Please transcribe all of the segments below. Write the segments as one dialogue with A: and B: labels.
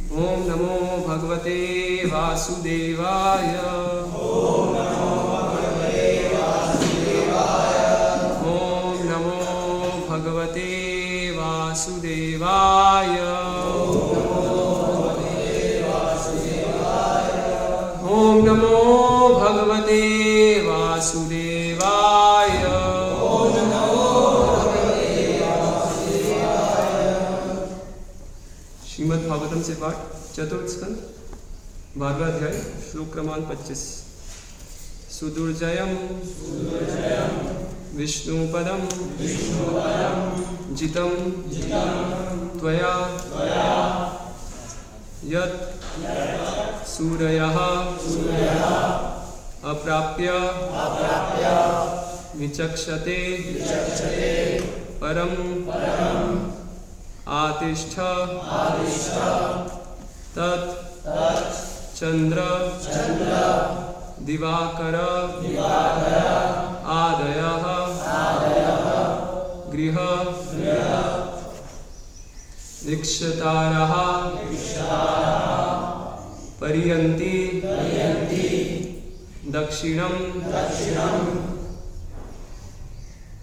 A: ओम नमो भगवते वासुदेवाय।
B: ओम नमो भगवते वासुदेवाय।
A: ओम नमो भगवते वासुदेवाय। ओम नमो भगवते वासुदेवाय।
B: ओम नमो भगवते वासुदेवाय।
A: श्रीमद् भागवतम से पाठ चतुर्थ स्कंद 12वां अध्याय श्लोक क्रमांक 25। सुदुर्जयम् विष्णुपदं जितं त्वया यत् सूरयः अप्राप्य विचक्षते परं आतिष्ठ तत् चंद्र दिवाकर आदयः गृह ऋक्षतारः पर्यन्ति दक्षिणं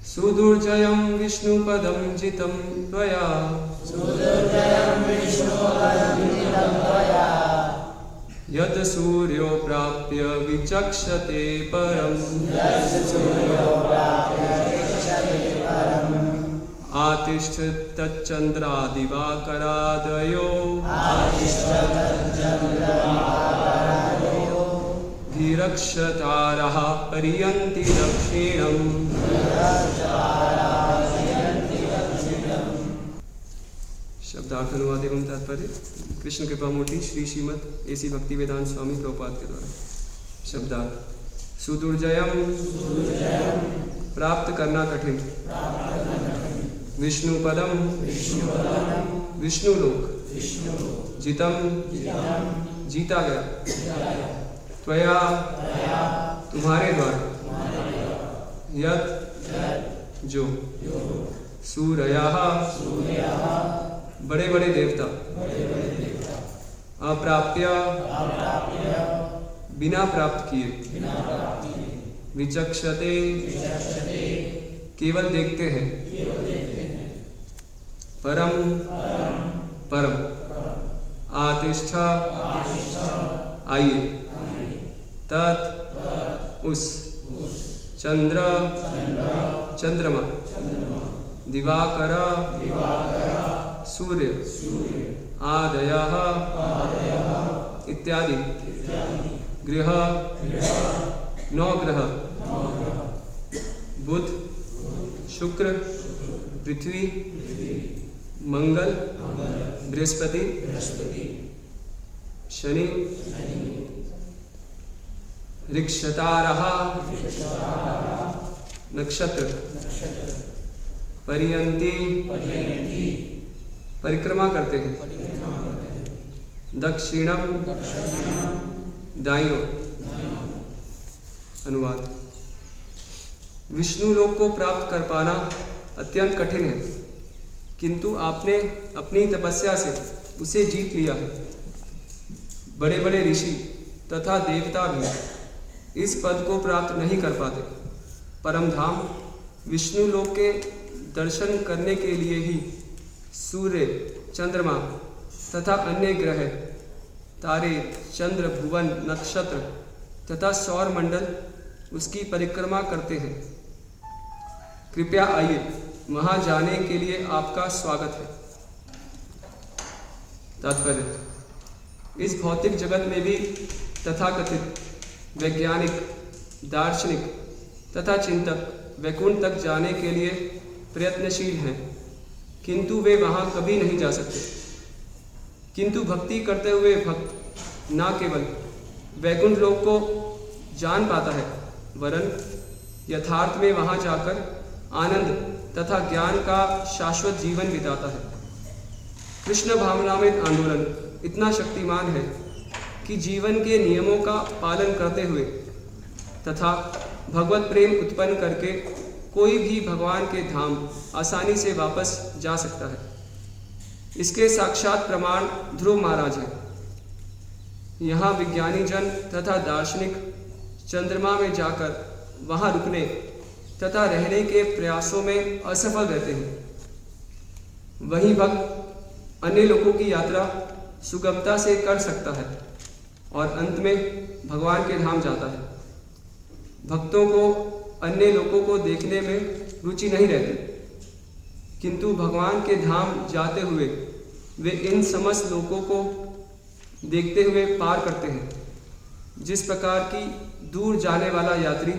A: सुदुर्जयं विष्णुपदं जितं त्वया यत् सूर्यो प्राप्य विचक्षते परम् आतिष्ठ तच्चन्द्रादिवाकरादयो धीरक्षतारः पर्यन्ति दक्षिणम्। शब्दार्थ अनुवाद एवं तात्पर्य कृष्ण कृपा मूर्ति श्री श्रीमद एसी भक्ति वेदांत स्वामी प्रभुपाद के द्वारा। शब्दार्थ सुदुर्जयम प्राप्त करना कठिन, विष्णु पदम विष्णु लोक, जितम जीता गया, त्वया तुम्हारे द्वारा, यत् जो, सूरयः बड़े बड़े देवता, अप्राप्य बिना प्राप्त किए, विचक्षते केवल देखते हैं, परम परम आतिष्ठा आइए, तत् उस, चंद्र चंद्रमा, दिवाकर सूर्य, आदयः इत्यादि, गृह नौ ग्रह, बुध शुक्र पृथ्वी मंगल बृहस्पति शनि, ऋक्षतारः नक्षत्र, पर्यन्ति परिक्रमा करते हैं, दक्षिणम दाईं ओर। अनुवाद विष्णु लोक को प्राप्त कर पाना अत्यंत कठिन है, किंतु आपने अपनी तपस्या से उसे जीत लिया है। बड़े बड़े ऋषि तथा देवता भी इस पद को प्राप्त नहीं कर पाते। परम धाम विष्णु लोक के दर्शन करने के लिए ही सूर्य चंद्रमा तथा अन्य ग्रह, तारे, चंद्र, भुवन, नक्षत्र तथा सौर मंडल उसकी परिक्रमा करते हैं। कृपया आइए, वहां जाने के लिए आपका स्वागत है। तात्पर्य इस भौतिक जगत में भी तथाकथित वैज्ञानिक, दार्शनिक तथा चिंतक वैकुंठ तक जाने के लिए प्रयत्नशील हैं, किंतु वे वहां कभी नहीं जा सकते। किंतु भक्ति करते हुए भक्त न केवल वैकुंठ लोक को जान पाता है, वरन यथार्थ में वहां जाकर आनंद तथा ज्ञान का शाश्वत जीवन बिताता है। कृष्ण भावनामृत आंदोलन इतना शक्तिमान है कि जीवन के नियमों का पालन करते हुए तथा भगवत प्रेम उत्पन्न करके कोई भी भगवान के धाम आसानी से वापस जा सकता है। इसके साक्षात प्रमाण ध्रुव महाराज हैं। यहाँ विज्ञानी जन तथा दार्शनिक चंद्रमा में जाकर वहाँ रुकने तथा रहने के प्रयासों में असफल रहते हैं। वहीं भक्त अन्य लोगों की यात्रा सुगमता से कर सकता है और अंत में भगवान के धाम जाता है। भक्तों को अन्य लोगों को देखने में रुचि नहीं रहती, किंतु भगवान के धाम जाते हुए वे इन समस्त लोगों को देखते हुए पार करते हैं। जिस प्रकार की दूर जाने वाला यात्री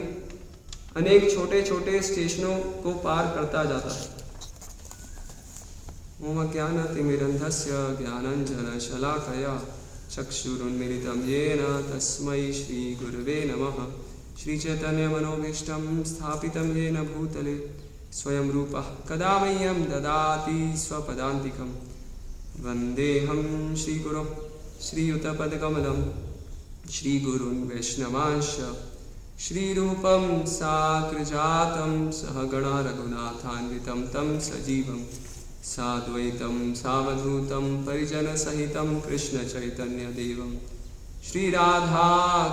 A: अनेक छोटे छोटे स्टेशनों को पार करता जाता है। ओम ज्ञानतिमिरन्धस्य ज्ञानाञ्जनशलाकया चक्षुरुन्मीलितं येन तस्मै श्रीगुरवे नमः। श्रीचैतन्यमनोभीष्टं स्थापितं येन भूतले स्वयं रूपः कदा मह्यं ददाति स्वपदान्तिकं। वन्देऽहं श्रीगुरुं श्रीयुतपदकमलं श्रीगुरून् वैष्णवांश्च श्रीरूपं साग्रजातं सहगणा रघुनाथान्वितं तं सजीवं साद्वैतं सावधूतं परिजनसहितं कृष्णचैतन्यदेवं श्रीराधा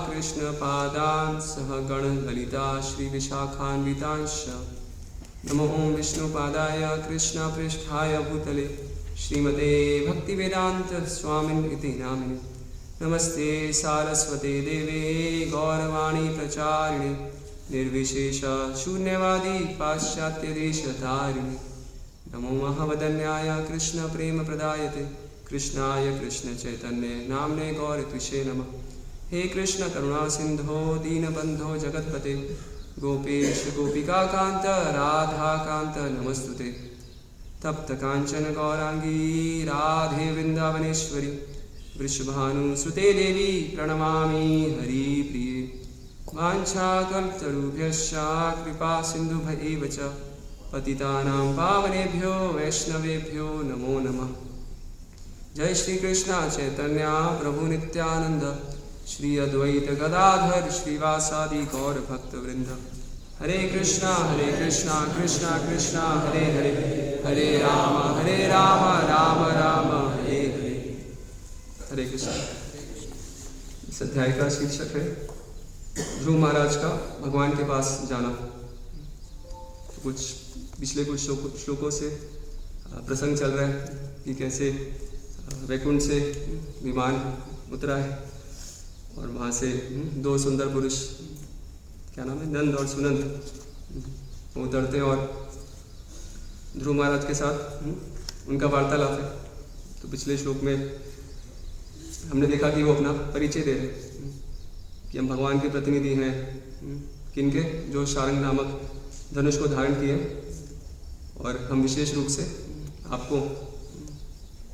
A: कृष्णपादान् सहगण ललिता श्रीविशाखान्वितांश्च। नमो ओं विष्णुपादाय कृष्णपृष्ठाय भूतले श्रीमते भक्तिवेदांत स्वामिन् इति नामिने। नमस्ते सारस्वते देवे गौरवाणी प्रचारिणे निर्विशेष शून्यवादी पाश्चात्यदेशधारिणे। नमो महावदन्याय कृष्ण प्रेम प्रदायते कृष्णाय कृष्ण चैतन्य नामने गौरत्विषे नमः। हे कृष्ण करुणा सिंधो दीनबंधो जगत्पते गोपेश गोपिका कांत राधा कांत नमस्तुते। तप्त कांचन गौरांगी राधे वृंदावनेश्वरी वृषभानुसुते देवी प्रणमामि हरिप्रिये। वाञ्छाकल्पतरुभ्यश्च कृपा सिन्धुभ्यैव च पतितानां पावनेभ्यो वैष्णवेभ्यो नमो नमः। जय श्री कृष्ण चैतन्य प्रभु नित्यानंद श्री अद्वैत गदाधर श्रीवासादि गौर भक्त वृंद। हरे कृष्णा कृष्णा कृष्णा हरे हरे हरे राम राम राम हरे हरे। हरे कृष्ण। इस अध्याय का शीर्षक है ध्रुव महाराज का भगवान के पास जाना। पिछले कुछ श्लोकों से प्रसंग चल रहा है कि कैसे वैकुंठ से विमान उतरा है और वहाँ से दो सुंदर पुरुष, क्या नाम है, नंद और सुनंद, उतरते हैं और ध्रुव महाराज के साथ उनका वार्तालाप है। तो पिछले श्लोक में हमने देखा कि वो अपना परिचय दे रहे कि हम भगवान के प्रतिनिधि हैं, किनके, जो शारंग नामक धनुष को धारण किए, और हम विशेष रूप से आपको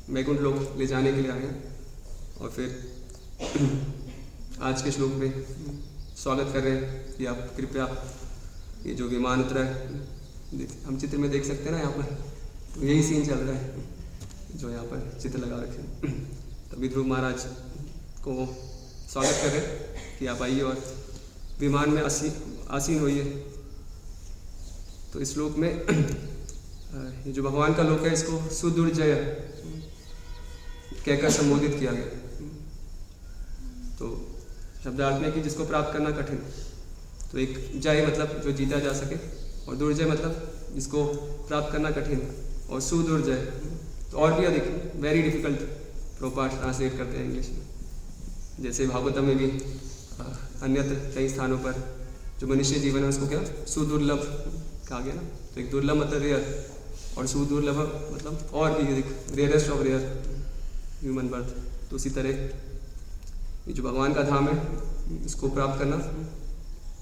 A: वैकुंठ लोक ले जाने के लिए आए हैं। और फिर आज के श्लोक में स्वागत कर रहे हैं कि आप कृपया ये जो विमान उतरा है, हम चित्र में देख सकते हैं ना यहाँ पर, तो यही सीन चल रहा है जो यहाँ पर चित्र लगा रखे हैं। तभी ध्रुव महाराज को स्वागत कर रहे हैं कि आप आइए और विमान में आसीन होइए। तो इस श्लोक में ये जो भगवान का लोक है, इसको सुदुर्जय कहकर संबोधित किया गया। तो शब्दार्थ में कि जिसको प्राप्त करना कठिन। तो एक जय मतलब जो जीता जा सके, और दुर्जय मतलब जिसको प्राप्त करना कठिन, और सुदुर्जय तो और भी अधिक, वेरी डिफिकल्ट प्रॉपर ट्रांसलेट करते हैं इंग्लिश में। जैसे भागवतम में भी अन्यत्र कई स्थानों पर जो मनुष्य जीवन है उसको क्या सुदुर्लभ कहा गया ना। तो एक दुर्लभ मतलब रेयर, और सुदुर्लभ मतलब और भी अधिक, rarest of rare human birth. तो उसी तरह ये जो भगवान का धाम है, इसको प्राप्त करना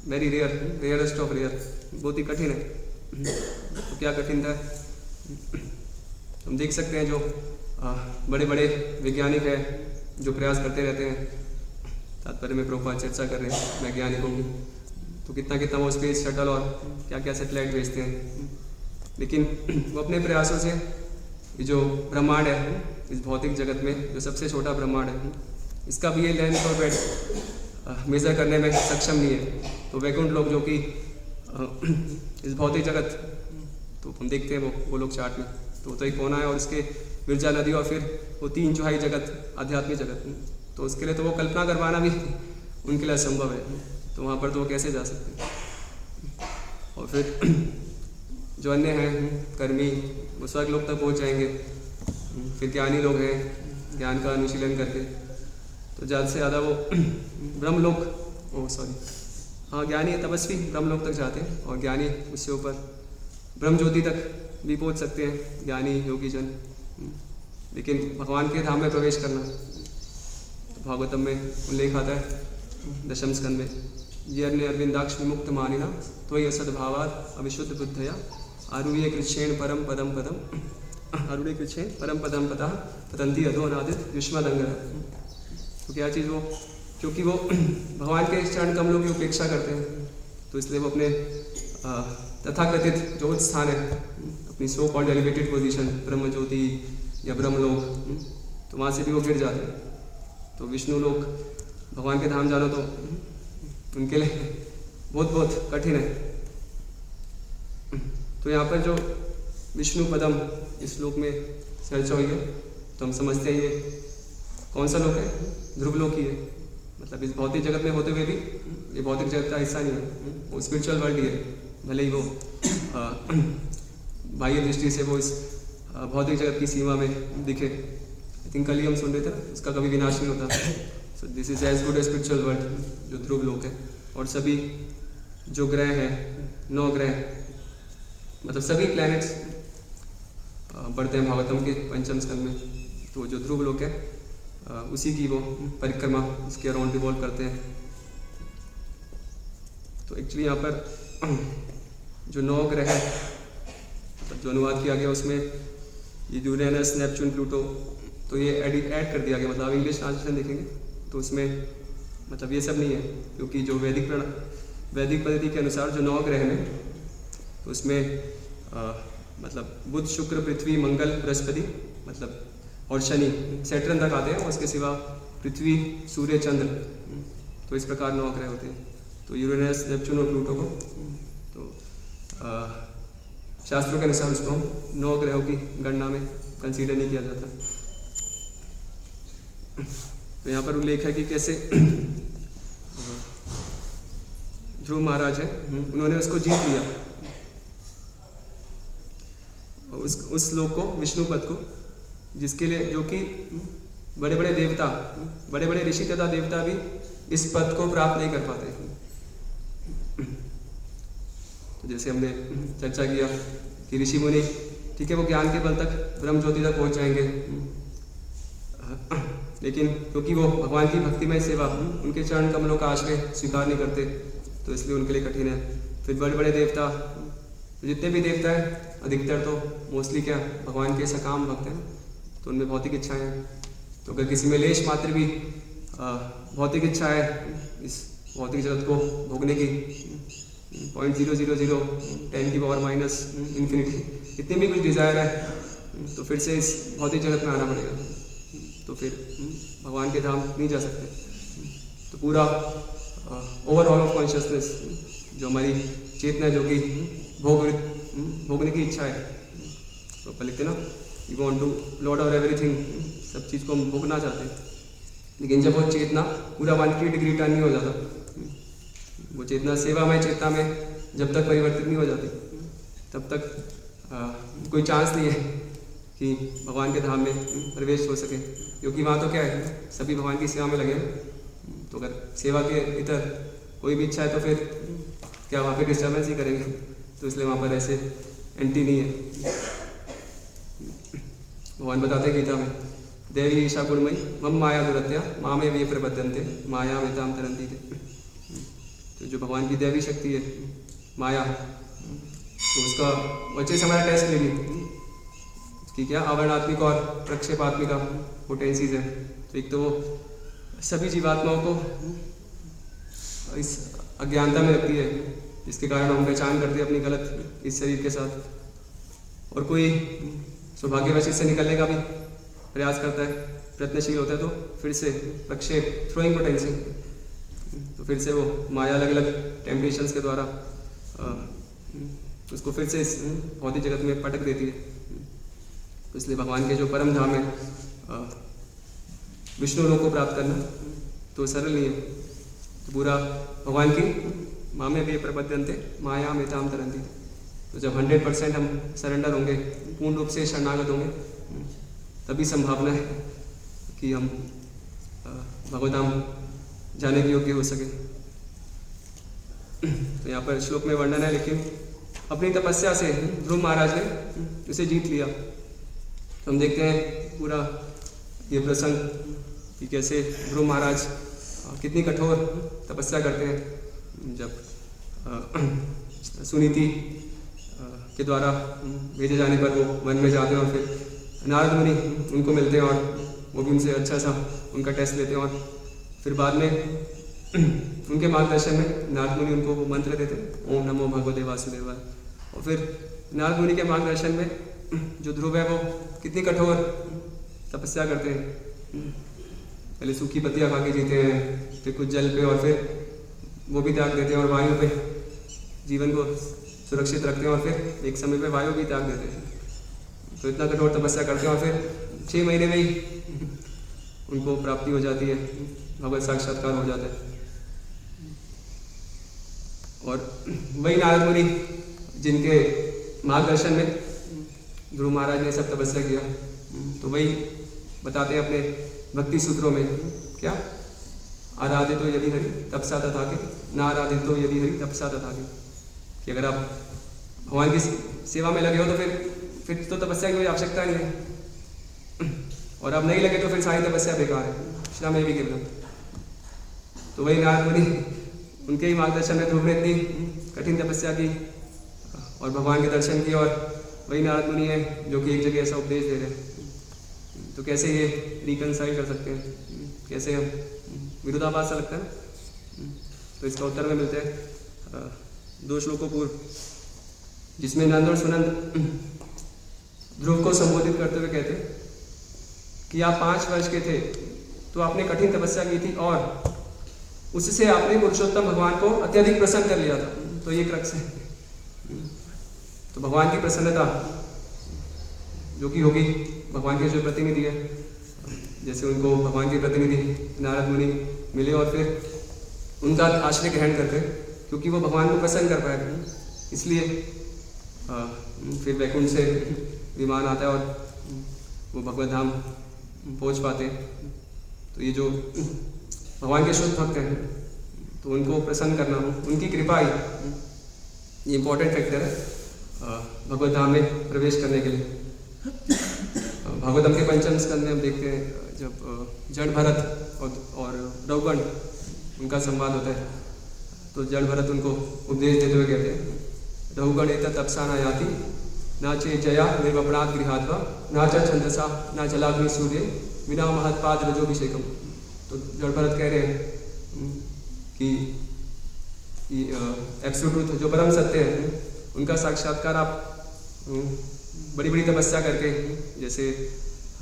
A: very rare, rarest of rare, बहुत ही कठिन है। तो क्या कठिनता है, हम देख सकते हैं जो बड़े बड़े वैज्ञानिक हैं जो प्रयास करते रहते हैं, तात्पर्य में प्रभुपाद चर्चा कर रहे हैं वैज्ञानिकों की, तो कितना कितना वो स्पेस शटल और क्या क्या सैटेलाइट भेजते हैं, लेकिन वो अपने प्रयासों से ये जो ब्रह्मांड है, इस भौतिक जगत में जो सबसे छोटा ब्रह्मांड है, इसका भी ये लेंथ और ब्रेड्थ मेज़र करने में सक्षम नहीं है। तो वैकुंठ लोग जो कि इस भौतिक जगत, तो हम देखते हैं वो लोग चार्ट में, तो एक कोना है और इसके विरजा नदी और फिर वो 3/4 जगत आध्यात्मिक जगत। तो उसके लिए तो वो कल्पना करवाना भी उनके लिए असंभव है, तो वहाँ पर तो वो कैसे जा सकते हैं। और फिर जो अन्य हैं कर्मी वो स्वर्ग लोक तक पहुँच जाएंगे। फिर ज्ञानी लोग हैं ज्ञान का अनुशीलन करके तो ज़्यादा से ज़्यादा वो ब्रह्मलोक ज्ञानी तपस्वी ब्रह्मलोक तक जाते हैं और ज्ञानी उससे ऊपर ब्रह्म ज्योति तक भी पहुंच सकते हैं ज्ञानी योगी जन। लेकिन भगवान के धाम में प्रवेश करना तो भागवतम में उल्लेख आता है 10वें स्कंद में, ये अन्य अरविंदाक्ष विमुक्त मानिना तो ये सद्भावात अविशुद्ध बुद्धया आरूढ़ कृच्छेण परम पदम आरूढ़ कृच्छेण परम पदम पता पतंती अधो अनादित युष्मदंगर। तो क्या चीज़ वो, क्योंकि वो भगवान के चरण कमलों की उपेक्षा करते हैं तो इसलिए वो अपने तथाकथित जो स्थान है अपनी सो कॉल्ड एलिवेटेड पोजीशन ब्रह्म ज्योति या ब्रह्मलोक, तो वहाँ से भी वो गिर जाते हैं। तो विष्णु लोक भगवान के धाम जाना तो उनके लिए बहुत बहुत कठिन है। तो यहाँ पर जो विष्णु पदम इस लोक में चर्चा हुई है तो हम समझते हैं ये कौन सा लोक है, ध्रुव लोक ही है। मतलब इस भौतिक जगत में होते हुए भी ये भौतिक जगत का हिस्सा नहीं है, वो स्पिरिचुअल वर्ल्ड ही है। भले ही वो बाह्य दृष्टि से वो इस भौतिक जगत की सीमा में दिखे। आई थिंक कल ही हम सुन रहे थे ना, उसका कभी विनाश नहीं होता। So this is as good a spiritual world जो ध्रुव लोक है। और सभी जो ग्रह हैं 9 ग्रह मतलब सभी प्लैनेट्स बढ़ते हैं भागवतम के 5वें स्कंद में। तो जो ध्रुव लोक है उसी की वो परिक्रमा उसके अराउंड रिवॉल्व करते हैं। तो एक्चुअली यहाँ पर जो 9 ग्रह है मतलब जो अनुवाद किया गया उसमें ये यूरेनस नेपच्यून प्लूटो तो ये ऐड कर दिया गया। मतलब इंग्लिश ट्रांसलेशन देखेंगे तो उसमें मतलब ये सब नहीं है, क्योंकि जो वैदिक पद्धति के अनुसार जो 9 ग्रह हैं तो उसमें मतलब बुध शुक्र पृथ्वी मंगल बृहस्पति मतलब और शनि सैटर्न तक आते हैं, और उसके सिवा पृथ्वी सूर्य चंद्र, तो इस प्रकार 9 ग्रह होते हैं। तो यूरेनस नेपच्यून और प्लूटो को तो शास्त्रों के अनुसार उसको हम 9 ग्रहों की गणना में कंसीडर नहीं किया जाता। तो यहाँ पर उल्लेख है कि कैसे ध्रुव महाराज है उन्होंने उसको जीत लिया, उस लोक को विष्णु पद को, जिसके लिए जो कि बड़े बड़े देवता बड़े बड़े ऋषि तथा देवता भी इस पद को प्राप्त नहीं कर पाते। तो जैसे हमने चर्चा किया कि ऋषि मुनि ठीक है वो ज्ञान के बल तक ब्रह्म ज्योति तक पहुंच जाएंगे, लेकिन क्योंकि वो भगवान की भक्तिमय सेवा उनके चरण कमलों का आश्रय स्वीकार नहीं करते तो इसलिए उनके लिए कठिन है। फिर बड़े बड़े देवता जितने भी देवता हैं अधिकतर तो मोस्टली क्या भगवान के सकाम भक्त हैं, तो उनमें भौतिक इच्छाएं हैं। तो अगर किसी में लेश मात्र भी भौतिक इच्छा है इस भौतिक जगत को भोगने की 0.00010 की पावर माइनस इन्फिनिटी इतनी भी कुछ डिज़ायर है तो फिर से इस भौतिक जगत में आना पड़ेगा, तो फिर भगवान के धाम नहीं जा सकते। तो पूरा ओवरऑल ऑफ कॉन्शियसनेस जो हमारी चेतना जो कि भोगने की इच्छा है, तो अपन लिखते ना you want to lord of everything, सब चीज़ को हम भोगना चाहते हैं। लेकिन जब वो चेतना पूरा 1 डिग्री टर्न नहीं हो जाता, वो चेतना सेवामय चेतना में जब तक परिवर्तित नहीं हो जाती तब तक कोई चांस नहीं है कि भगवान के धाम में प्रवेश हो सके, क्योंकि वहाँ तो क्या है सभी भगवान की सेवा में लगे हैं। तो अगर सेवा के इतर कोई भी इच्छा है तो फिर क्या वहाँ पे डिस्टर्बेंस ही करेंगे, तो इसलिए वहाँ पर ऐसे एंटी नहीं है। भगवान बताते हैं गीता में देवी ईशा गुणमयी मम माया दुरत्या मामे वे प्रबद्धन्ते माया वेताम तरंती थे। तो जो भगवान की दैवी शक्ति है माया, तो उसका बच्चे से हमारा टेस्ट लेगी उसकी क्या आवरणात्मिक और प्रक्षेपात्मिका पोटेंसीज है। तो एक तो वो सभी जीवात्माओं को इस अज्ञानता में रखती है जिसके कारण हम पहचान करते हैं अपनी गलत इस शरीर के साथ, और कोई सौभाग्यवश इससे निकलने का भी प्रयास करता है प्रयत्नशील होता है तो फिर से प्रक्षेप थ्रोइंग पोटेंशियल, तो फिर से वो माया अलग अलग टेम्पटेशंस के द्वारा उसको फिर से इस भौतिक जगत में पटक देती है। तो इसलिए भगवान के जो परम धाम है विष्णु लोक को प्राप्त करना तो सरल नहीं है। तो पूरा भगवान की मामे भी प्रबद्धन्ते माया में ताम तरंती। तो जब 100% हम सरेंडर होंगे, पूर्ण रूप से शरणागत होंगे, तभी संभावना है कि हम भगवधाम जाने के योग्य हो सके। तो यहाँ पर श्लोक में वर्णन है, लेकिन अपनी तपस्या से ध्रुव महाराज ने इसे जीत लिया। तो हम देखते हैं पूरा ये प्रसंग कि कैसे ध्रुव महाराज कितनी कठोर तपस्या करते हैं। जब सुनीति के द्वारा भेजे जाने पर वो वन में जाते हैं और फिर नारद मुनि उनको मिलते हैं और वो भी उनसे अच्छा सा उनका टेस्ट लेते हैं, और फिर बाद में उनके मार्गदर्शन में नारद मुनि उनको वो मंत्र देते हैं, ओम नमो भगवते वासुदेवाय। और फिर नारद मुनि के मार्गदर्शन में जो ध्रुव है वो कितनी कठोर तपस्या करते हैं। पहले सूखी पत्तियाँ खा के जीते हैं, फिर कुछ जल पे, और फिर वो भी त्याग देते हैं और वायु पे जीवन को सुरक्षित रखते हैं, और फिर एक समय पे वायु भी त्याग देते हैं। तो इतना कठोर तपस्या करते हैं और फिर 6 महीने में ही उनको प्राप्ति हो जाती है, भगवत साक्षात्कार हो जाता है। और वही नारद मुनि जिनके मार्गदर्शन में ध्रुव महाराज ने सब तपस्या किया, तो वही बताते हैं अपने भक्ति सूत्रों में क्या, आराधितो यदि हरि तपसा तथाके, ना आराधितो यदि हरि तपसा तथाके। कि अगर आप भगवान की सेवा में लगे हो तो फिर तो तपस्या की कोई आवश्यकता नहीं है, और अब नहीं लगे तो फिर सारी तपस्या बेकार है। श्री में भी केवल तो वही नारद मुनि उनके ही मार्गदर्शन में ध्रुव ने इतनी कठिन तपस्या की और भगवान के दर्शन किए, और वही नारद मुनि है जो कि एक जगह ऐसा उपदेश दे रहे हैं। तो कैसे ये रिकनसाइल कर सकते हैं, कैसे हम विरोधाभास सा लगता है ना। तो इसका उत्तर में मिलते हैं 2 श्लोकों पूर्व, जिसमें नंद और सुनंद ध्रुव को संबोधित करते हुए कहते हैं कि आप 5 वर्ष के थे तो आपने कठिन तपस्या की थी और उससे आपने पुरुषोत्तम भगवान को अत्यधिक प्रसन्न कर लिया था। तो ये क्रक्स है। तो भगवान की प्रसन्नता जो कि होगी भगवान के जो प्रतिनिधि है, जैसे उनको भगवान के प्रतिनिधि नारद मुनि मिले और फिर उनका आश्रय ग्रहण करते, क्योंकि वो भगवान को प्रसन्न कर पाए, इसलिए फिर वैकुंठ से विमान आता है और वो भगवत धाम पहुँच पाते। तो ये जो भगवान के शुद्ध भक्त हैं तो उनको प्रसन्न करना, उनकी कृपा ही ये इम्पोर्टेंट फैक्टर है भगवत धाम में प्रवेश करने के लिए। भागवतम के 5वें स्कंद में हम देखते हैं जब जड़ भरत और रघुगण उनका संवाद होता है, तो जड़ भरत उनको उपदेश देते हुए कहते हैं, रघुगण एतत् तपसा न याति ना चे जया निर्वपणात् गृहात्वा ना च छंदसा ना जलाग्नि सूर्य विना महत्पाद रजोभिषेकम। तो जड़ भरत कह रहे हैं कि एब्सोल्यूट ट्रूथ जो परम सत्य है उनका साक्षात्कार आप बड़ी बड़ी तपस्या करके, जैसे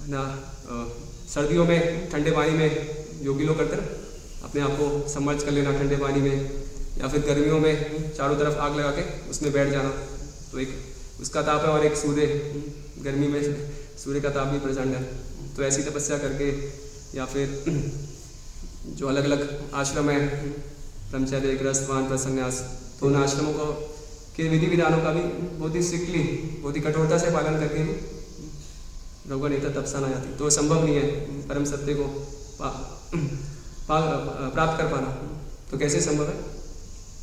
A: ना सर्दियों में ठंडे पानी में योगी लोग करते हैं अपने आप को समर्ज कर लेना ठंडे पानी में, या फिर गर्मियों में चारों तरफ आग लगा के उसमें बैठ जाना। तो एक उसका ताप है और एक सूर्य, गर्मी में सूर्य का ताप भी प्रचंड है। तो ऐसी तपस्या करके, या फिर जो अलग अलग आश्रम है ब्रह्मचर्य गृहस्थ वानप्रस्थ संन्यास, तो उन आश्रमों को के विधि विधानों का भी बहुत ही स्ट्रिक्टली, बहुत ही कठोरता से पालन करके ही रघुगण एतत् तपसा न याति। तो संभव नहीं है परम सत्य को प्राप्त कर पाना। तो कैसे संभव है?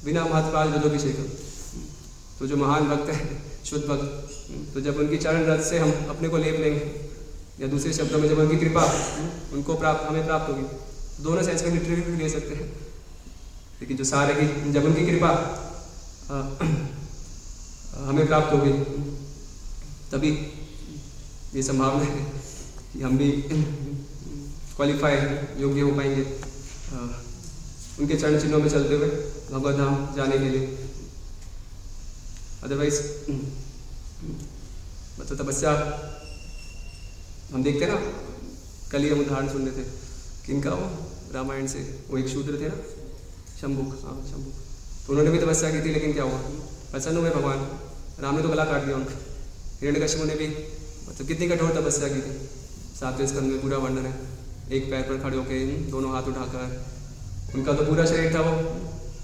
A: बिना महत्पाल रजोभिषेकम। तो जो महान भक्त है, शुद्ध भक्त, तो जब उनकी चरण रथ से हम अपने को लेप लेंगे, या दूसरे शब्दों में जब उनकी कृपा उनको हमें प्राप्त होगी, दोनों सेंस में लिटरेरी भी ले सकते हैं, लेकिन जो सारे की जब उनकी कृपा हमें प्राप्त होगी तभी ये संभावना है कि हम भी क्वालिफाई योग्य हो पाएंगे उनके चरण चिन्हों में चलते हुए भगवत धाम जाने के लिए। अदरवाइज मतलब तपस्या हम देखते ना, कल ही हम उदाहरण सुन रहे थे किनका, वो रामायण से वो एक शूद्र थे ना, शंभुक। हाँ शंभुक। तो उन्होंने भी तपस्या की थी, लेकिन क्या हुआ, प्रसन्न हुए भगवान, राम ने तो गला काट दिया उनका। हिरण्यकश्यप ने भी मतलब कितनी कठोर तपस्या की थी। 7वें स्कंद में पूरा वर्णन है। एक पैर पर खड़े होकर दोनों हाथ उठाकर, उनका तो पूरा शरीर था, वो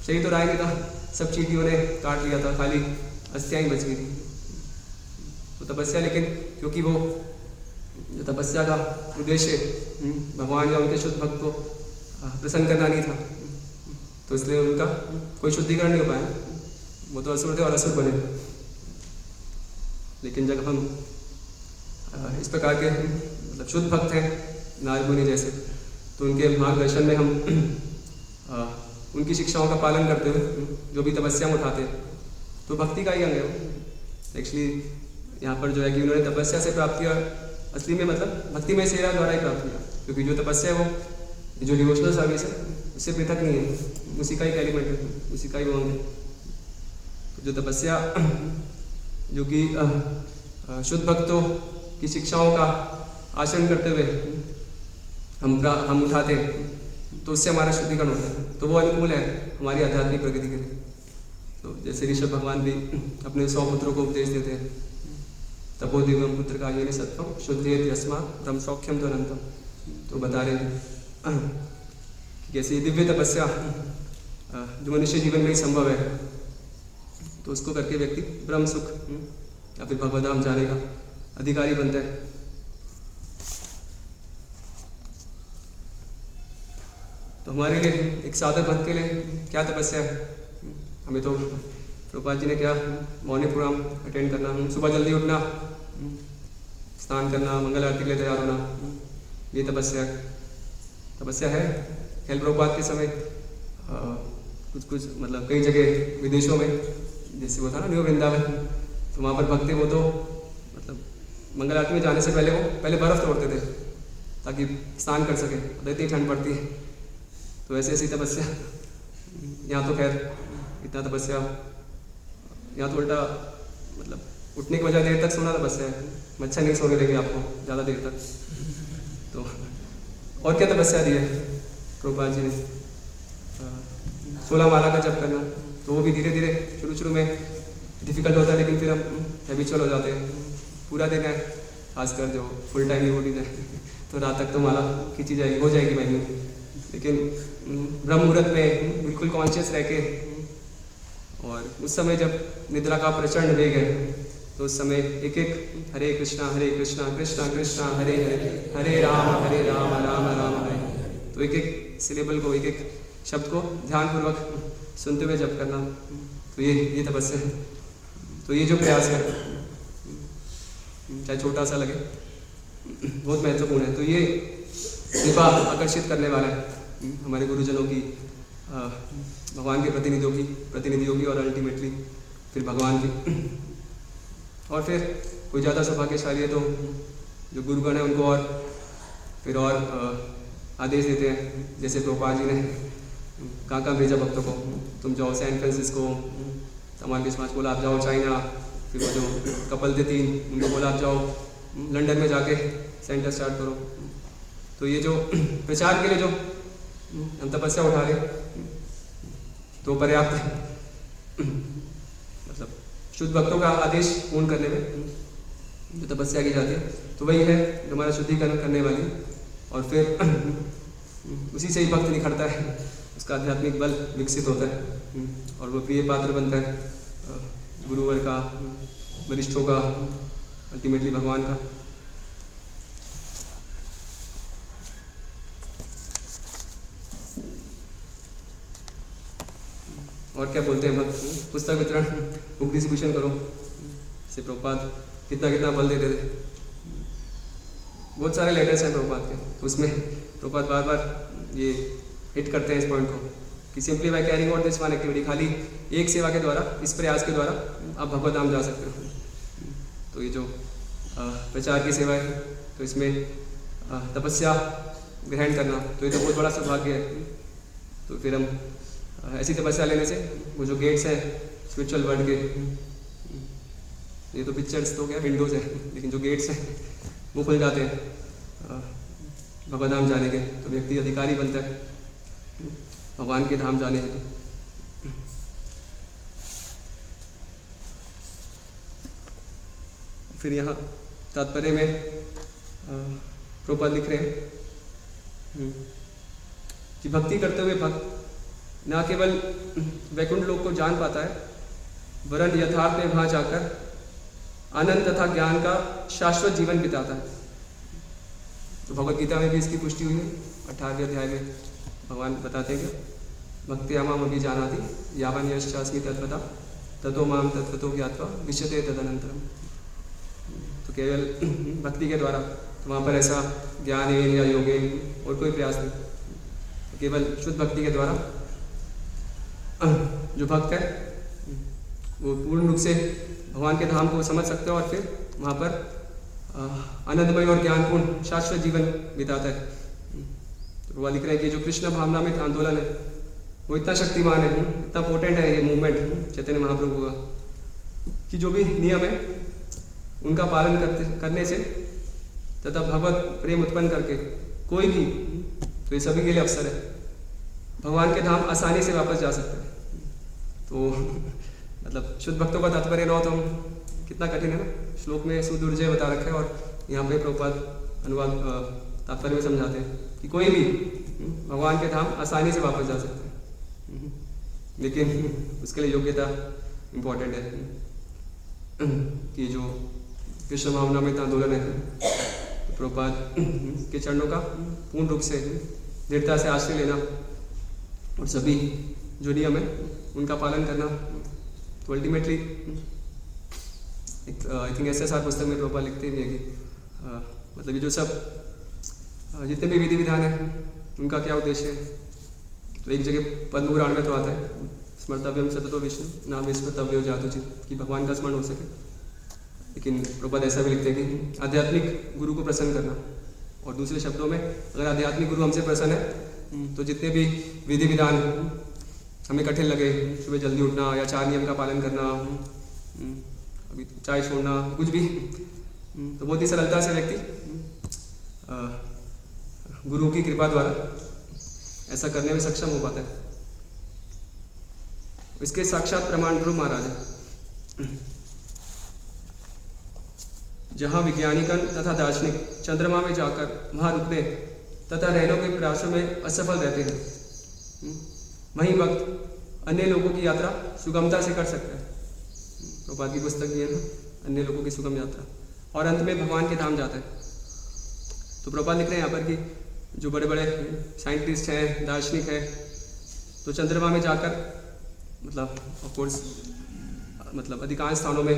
A: शरीर तो रहा ही नहीं था, सब चींटियों ने काट लिया था, खाली अस्थियाँ ही बच गई थी। तो तपस्या, लेकिन क्योंकि वो जो तपस्या का उद्देश्य भगवान या उनके शुद्ध भक्त को प्रसन्न करना नहीं था, तो इसलिए उनका कोई शुद्धिकरण नहीं हो पाया। वो तो असुर थे और असुर बने। लेकिन जब हम इस प्रकार के मतलब शुद्ध भक्त हैं नारद मुनि जैसे, तो उनके मार्गदर्शन में हम उनकी शिक्षाओं का पालन करते हुए जो भी तपस्या में उठाते हैं, तो भक्ति का ही अंग है वो। एक्चुअली यहाँ पर जो है कि उन्होंने तपस्या से प्राप्त किया, असली में मतलब भक्ति में सेवा द्वारा ही प्राप्त किया, क्योंकि जो तपस्या है वो जो डिवोशनल सर्विस है उससे पृथक नहीं है, उसी का ही एलिमेंट है, उसी का ही वो अंग है। तो जो तपस्या जो कि शुद्ध भक्तों की शिक्षाओं का आचरण करते हुए हम उठाते हैं, तो उससे हमारा शुद्धिकरण होता है, तो वो अनुकूल है हमारी आध्यात्मिक प्रगति के लिए। तो जैसे ऋषभ भगवान भी अपने 100 पुत्रों को उपदेश देते हैं, तपो दिव्यम पुत्र का ये सत्वम शुद्धेत यस्मा ब्रह्म सौख्यम अनंतम। तो बता रहे हैं कि कैसे दिव्य तपस्या जो मनुष्य जीवन में ही संभव है, तो उसको करके व्यक्ति ब्रह्म सुख या फिर भगवद्धाम जाने का अधिकारी बनता है। तो हमारे लिए एक साधक भक्त के लिए क्या तपस्या है? हमें तो प्रभुपाद जी ने क्या मॉर्निंग प्रोग्राम अटेंड करना, सुबह जल्दी उठना, स्नान करना, मंगल आरती के लिए तैयार होना, ये तपस्या है। खेल प्रभुपाद के समय कुछ मतलब कई जगह विदेशों में, जैसे वो था ना न्यू वृंदावन, तो वहाँ पर भक्त वो तो मतलब मंगल आरती में जाने से पहले बर्फ़ तोड़ते थे ताकि स्नान कर सके, तो इतनी ठंड पड़ती है। तो ऐसी ऐसी तपस्या यहाँ तो खैर इतना तपस्या, यहाँ तो उल्टा मतलब उठने की वजह देर तक सोना तपस्या है, मच्छर नहीं सोने देंगे आपको ज़्यादा देर तक। तो और क्या तपस्या दी है प्रभुपाद जी ने? 16 माला का जप करना, तो वो भी धीरे धीरे शुरू में डिफ़िकल्ट होता है, लेकिन फिर हम हैबिचुअल हो जाते हैं। पूरा दिन है, खासकर जो फुल टाइम डिवोटीज है, तो रात तक तो माला खींची जाएगी, हो जाएगी महीने। लेकिन ब्रह्म मुहूर्त में बिल्कुल कॉन्शियस रह के, और उस समय जब निद्रा का प्रचंड वेग है, तो उस समय एक एक हरे कृष्णा कृष्णा कृष्णा हरे हरे, हरे राम राम राम हरे, तो एक एक सिलेबल को, एक एक शब्द को ध्यानपूर्वक सुनते हुए जप करना, तो ये तपस्या है। तो ये जो प्रयास है, चाहे छोटा सा लगे, बहुत महत्वपूर्ण है। तो ये कृपा आकर्षित करने वाला है हमारे गुरुजनों की, भगवान के प्रतिनिधियों की और अल्टीमेटली फिर भगवान की। और फिर कोई ज़्यादा सौभाग्यशाली है तो जो गुरुगण है उनको और फिर और आदेश देते हैं, जैसे प्रभुपाद जी ने कहाँ भेजा भक्तों को, तुम जाओ सैन फ्रांसिस्को, समाल के समाज बोला आप जाओ चाइना, फिर वो जो कपल थे 3 उनको बोला आप जाओ लंदन में जाके सेंटर स्टार्ट करो। तो ये जो प्रचार के लिए जो हम तपस्या उठा रहे तो पर्याप्त है, मतलब शुद्ध भक्तों का आदेश पूर्ण करने में जो तपस्या की जाती है, तो वही है जो हमारा शुद्धिकरण करने वाली। और फिर उसी से ही भक्त निखरता है, उसका आध्यात्मिक बल विकसित होता है और वो प्रिय पात्र बनता है गुरुवर का, वरिष्ठों का, अल्टीमेटली भगवान का। और क्या बोलते हैं भक्त? पुस्तक वितरण, बुक डिस्ट्रीब्यूशन करो, से प्रभुपाद कितना बल देते थे। बहुत सारे लेटर्स हैं प्रभुपाद के, तो उसमें प्रभुपाद बार बार ये हिट करते हैं इस पॉइंट को कि simply by carrying out this one activity, खाली एक सेवा के द्वारा, इस प्रयास के द्वारा आप भगवत धाम जा सकते हो। तो ये जो प्रचार की सेवा है, तो इसमें तपस्या ग्रहण करना, तो ये तो बहुत बड़ा सौभाग्य है। तो फिर हम ऐसी तपस्या लेने से वो जो गेट्स हैं स्पिरिचुअल वर्ल्ड के, ये तो पिक्चर्स तो क्या विंडोज़ है, लेकिन जो गेट्स हैं वो खुल जाते हैं भगवत धाम जाने के, तो व्यक्ति अधिकारी बनता है भगवान के धाम जाने के। फिर यहाँ तात्पर्य में प्रभुपाद लिख रहे हैं कि भक्ति करते हुए भक्त न केवल वैकुंठ लोक को जान पाता है, वरन यथार्थ में वहां जाकर आनंद तथा ज्ञान का शाश्वत जीवन बिताता है। तो भगवत गीता में भी इसकी पुष्टि हुई है। 18वें अध्याय में भगवान बताते हैं कि भक्त्या माम अभिजानाति यावन यश्चास्मि तत्त्वता ततो माम तत्त्वतो ज्ञात्वा विश्यते तदनंतरम। तो केवल भक्ति के द्वारा, तो वहाँ पर ऐसा ज्ञान है या योग है और कोई प्रयास नहीं, तो केवल शुद्ध भक्ति के द्वारा जो भक्त है वो पूर्ण रूप से भगवान के धाम को समझ सकते हो और फिर वहाँ पर आनंदमय और ज्ञानपूर्ण शाश्वत जीवन बिताता है। तो वह लिख रहे हैं कि जो कृष्ण भावनामृत आंदोलन है वो इतना शक्तिमान है, इतना पोटेंट है ये मूवमेंट चैतन्य महाप्रभु का, कि जो भी नियम है उनका पालन करने से तथा भगवत प्रेम उत्पन्न करके कोई भी, तो ये सभी के लिए अवसर है, भगवान के धाम आसानी से वापस जा सकते हैं। तो मतलब शुद्ध भक्तों का तात्पर्य न हो तो कितना कठिन है ना। श्लोक में सुदुर्जय बता रखा है और यहाँ पे प्रभुपाद अनुवाद तात्पर्य में समझाते हैं कि कोई भी भगवान के धाम आसानी से वापस जा सकते हैं, लेकिन उसके लिए योग्यता इम्पोर्टेंट है। कि जो कृष्ण भावनामृत आंदोलन है, तो प्रभुपाद के चरणों का पूर्ण रूप से दृढ़ता से आश्रय लेना और सभी जो नियम है उनका पालन करना, तो अल्टीमेटली आई थिंक SSR पुस्तक में प्रभुपाद लिखते भी है कि मतलब ये जो सब जितने भी विधि विधान है उनका क्या उद्देश्य है। तो एक जगह पद्म पुराण में तो आता है स्मर्तव्यम सततो विष्णु नाम विस्मृतव्यो जातुचित, कि भगवान का स्मरण हो सके। लेकिन प्रभुपाद ऐसा भी लिखते हैं कि आध्यात्मिक गुरु को प्रसन्न करना, और दूसरे शब्दों में अगर आध्यात्मिक गुरु हमसे प्रसन्न है तो जितने भी विधि विधान हमें कठिन लगे, सुबह जल्दी उठना या 4 नियम का पालन करना, अभी चाय छोड़ना, कुछ भी, तो बहुत ही सरलता से व्यक्ति गुरु की कृपा द्वारा ऐसा करने में सक्षम हो पाता है। इसके साक्षात प्रमाण ध्रुव महाराज है, जहाँ वैज्ञानिकन तथा दार्शनिक चंद्रमा में जाकर वहाँ रुकने तथा रहने के प्रयासों में असफल रहते हैं, वहीं वक्त अन्य लोगों की यात्रा सुगमता से कर सकता है। प्रभुपाद की पुस्तक भी है ना, अन्य लोगों की सुगम यात्रा, और अंत में भगवान के धाम जाता है। तो प्रभुपाद लिख रहे हैं यहाँ पर कि जो बड़े बड़े साइंटिस्ट हैं, दार्शनिक हैं, तो चंद्रमा में जाकर मतलब ऑफकोर्स मतलब अधिकांश स्थानों में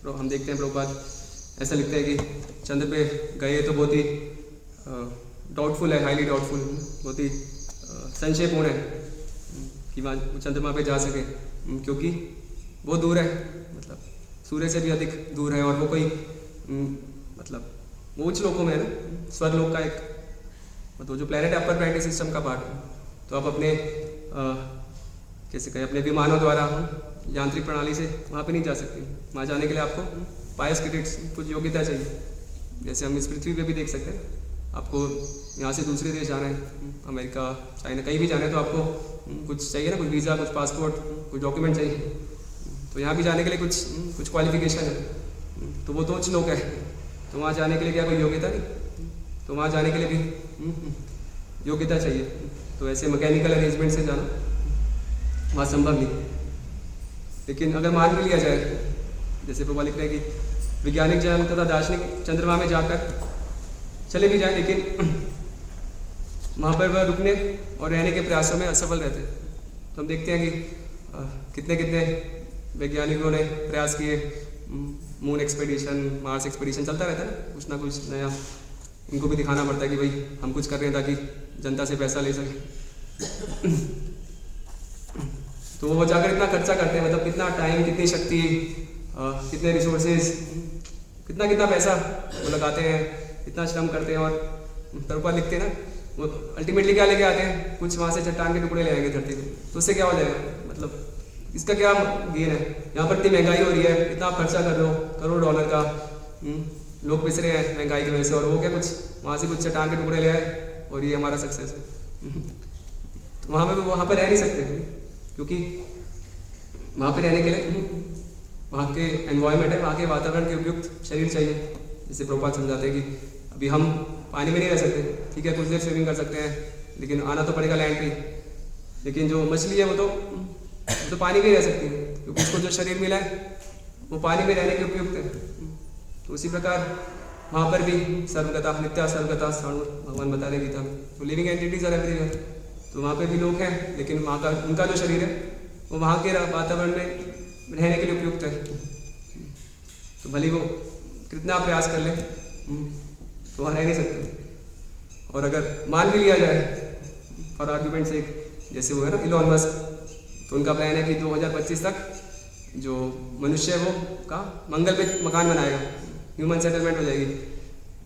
A: हम देखते हैं प्रभुपाद ऐसा लिखते हैं कि चंद्र पे गए तो बहुत ही डाउटफुल है, हाईली डाउटफुल, बहुत ही संशयपूर्ण है कि वहाँ चंद्रमा पे जा सके, क्योंकि बहुत दूर है, मतलब सूर्य से भी अधिक दूर है, और वो कोई मतलब वो उच्च लोकों में है ना, स्वर्गलोक का एक मतलब जो प्लेनेट है अपर प्लैनेटरी सिस्टम का पार्ट है। तो आप अपने कैसे कहें अपने विमानों द्वारा यांत्रिक प्रणाली से वहाँ पे नहीं जा सकते। वहाँ जाने के लिए आपको पायस क्रेडिट्स कुछ योग्यता चाहिए। जैसे हम इस पृथ्वी पे भी देख सकते हैं, आपको यहाँ से दूसरे देश जाना है, अमेरिका, चाइना, कहीं भी जाना है, तो आपको कुछ चाहिए ना, कुछ वीज़ा, कुछ पासपोर्ट, कुछ डॉक्यूमेंट चाहिए। तो यहाँ भी जाने के लिए कुछ क्वालिफिकेशन है, तो वो तो उच्च लोग है, तो वहाँ जाने के लिए क्या कोई योग्यता नहीं, तो वहाँ जाने के लिए भी योग्यता चाहिए। तो ऐसे मैकेनिकल अरेंजमेंट से जाना वहाँ संभव नहीं। लेकिन अगर मान भी लिया जाए, जैसे प्रभुपाद लिख रहे हैं कि वैज्ञानिक जन तथा दार्शनिक चंद्रमा में जाकर चले भी जाए, लेकिन वहाँ पर वह रुकने और रहने के प्रयासों में असफल रहते हैं। तो हम देखते हैं कि कितने कितने वैज्ञानिकों ने प्रयास किए, मून एक्सपेडिशन, मार्स एक्सपेडिशन चलता रहता है ना, कुछ ना कुछ नया इनको भी दिखाना पड़ता है कि भाई हम कुछ कर रहे हैं ताकि जनता से पैसा ले सके। तो वो जाकर इतना खर्चा करते हैं, मतलब कितना टाइम, कितनी शक्ति, कितने रिसोर्सेज, कितना पैसा वो लगाते हैं, इतना श्रम करते हैं। और प्रभुपाद लिखते हैं ना, वो अल्टीमेटली क्या लेके आते हैं, कुछ वहाँ से चट्टान के टुकड़े ले आएंगे धरती पे, तो उससे क्या हो जाएगा, मतलब इसका क्या गेन है। यहाँ पर इतनी महंगाई हो रही है, इतना खर्चा कर रहे हो, करोड़ डॉलर का, लोग पिस रहे हैं महंगाई की वजह से, और वो क्या कुछ वहाँ से कुछ चट्टान के टुकड़े ले आए और ये हमारा सक्सेस है। तो वहाँ पर रह नहीं सकते, क्योंकि वहाँ पे रहने के लिए वहाँ के एनवायरनमेंट है, वहाँ के वातावरण के उपयुक्त शरीर चाहिए, जैसे प्रभुपाद समझाते हैं कि अभी हम पानी में नहीं रह सकते, ठीक है, कुछ देर स्विमिंग कर सकते हैं, लेकिन आना तो पड़ेगा लैंड पे। लेकिन जो मछली है वो तो पानी में ही रह सकती है, क्योंकि उसको जो शरीर मिला है वो पानी में रहने के उपयुक्त है। तो उसी प्रकार वहाँ पर भी सर्वगता, नित्या सर्वगता साणु भगवान बता रहे गीता में, तो लिविंग एंटिटीज आर एवरीवेयर। तो वहाँ पे भी लोग हैं, लेकिन वहाँ का उनका जो शरीर है वो वहाँ के वातावरण में रहने के लिए उपयुक्त है। तो भले वो कितना प्रयास कर ले तो वहाँ रह नहीं सकते। और अगर मान भी लिया जाए फॉर आर्ग्यूमेंट से, जैसे वो है ना इलॉन मस्क, तो उनका प्लान है कि 2025 तक जो मनुष्य है वो का मंगल पे मकान बनाएगा, ह्यूमन सेटलमेंट हो जाएगी।